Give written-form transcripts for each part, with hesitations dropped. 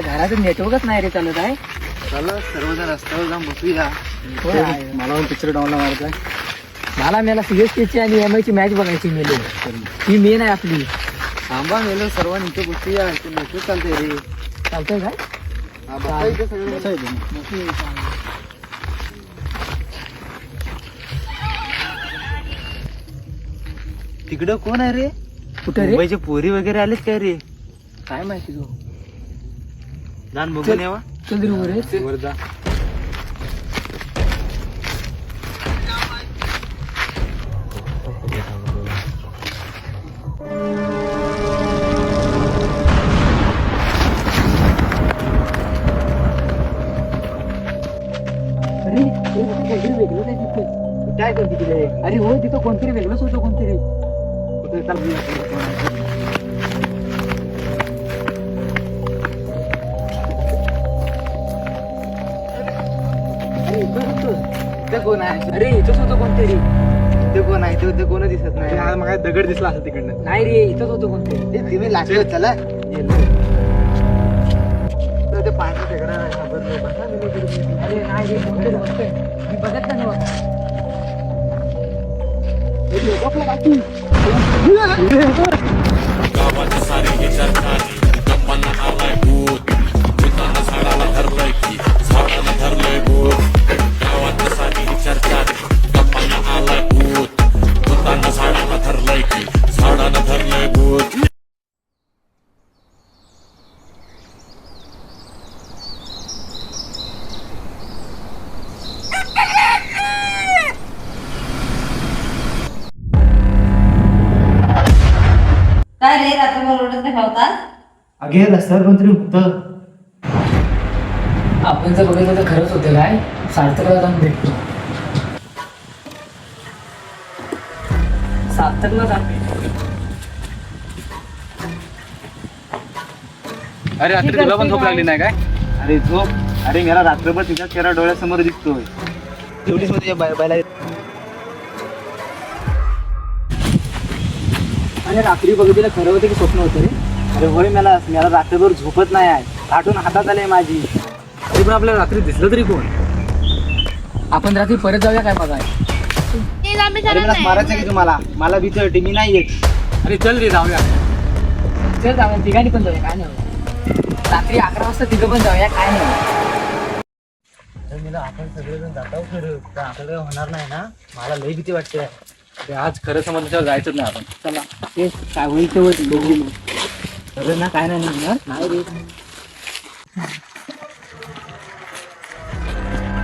घराचं नेटवर्कच नाही रे चालत आहे. चला सर्वजण रस्त्यावर जाऊन बसूया. मला पण पिक्चर डाउनलोड मारायचा. मला सीएसकेची आणि एम आयची मॅच बघायची मेले. ही मेन आहे आपली. थांबा मेलो सर्वांनी इथे बसूया. इथे नेटवर्क चालतंय रे. चालतंय काय? हा बसा इथे सगळे. तिकडं कोण आहे रे? कुठे रे? मुंबईचे पोरी वगैरे आलेत काय रे? काय माहिती तू. जाण बघून यावा. चल रे वर. वर जा. अरे काहीतरी वेगळंच आहे तिथे. काय करते तिकडे? अरे हो तिथं कोणतरी वेगळंच होतं कोणतरी. कुठे चालली? अरे इथं होतं. ते कोण आहे? अरे इथंच होतं कोणतरी. ते कोण आहे? ते कोण दिसत नाही. मग दगड दिसला असं तिकडनं. नाही रे इथंच होतं कोणतरी. तुम्ही लागले चला. ते पाण्याचा दगड आहे. खबर बसा अरे नाही रे कोणतरी होतंय. मी बघितलं नव्हतं. गावात सारी विचार खाली गप्पांना आलाय भूत भूतांना झाडाला धरलंय की झाडाला धरलंय भूत गावात सारी विचार खाली गप्पांना आलाय भूत भूतांना झाडाला धरलंय की झाडाला धरलंय भूत. काय रे रात्रभर ओरडत नाही होतात? अगे रस्त्यावर कोणतरी होतं. आपण जर बघितलं तर खरंच होतं काय. सार्थकला जाऊन भेटतो. सार्थकला जाऊन अरे रात्री तुला पण झोप लागली नाही काय? अरे झोप. अरे मला रात्रभर तिचा चेहरा डोळ्यासमोर दिसतोय. एवढीच मध्ये बायला. अरे रात्री बघितलं खरं होतं की स्वप्न होतं रे. अरे होय मला रात्रभर झोपत नाही आहे. काढून हातात आले माझी. तरी पण आपल्याला रात्री दिसलं तरी कोण. आपण रात्री परत जाऊया काय बघाय. अरे मला मारायचं की तुम्हाला. मला भीती वाटते. मी नाही येत. अरे चल रे जाऊया. चल जाऊया तिघांनी पण जाऊया काय नाही. रात्री 11 वाजता तिघं पण जाऊया काय नाही. तर मला आपण सगळेजण जातो खरं. तर आपल्याला होणार नाही ना. मला लई भीती वाटते. आज खरं समजल्यावर जायचंच नाही आपण. चला ते काय होईल ते होईल बघू मग. खरं ना काय नाही निघणार. नाही रे.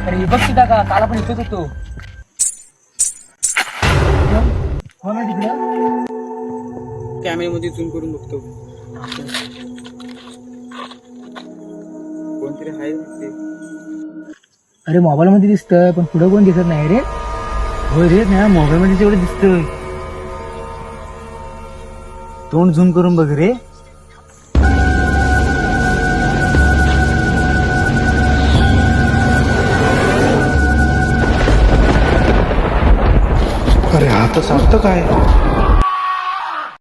अरे हे बघ सुद्धा का काल आपण इथेच होतो. हो ना तिकडं. कॅमेऱ्यामध्ये झूम करून बघतो. कोणतरी आहे ते. अरे मोबाईल मध्ये दिसतंय पण पुढे कोण दिसत नाही रे. होय रे. नाही मोबाईल मध्ये तेवढं दिसतोय. तोंड झूम करून बघ रे. अरे हा तर सार्थक आहे.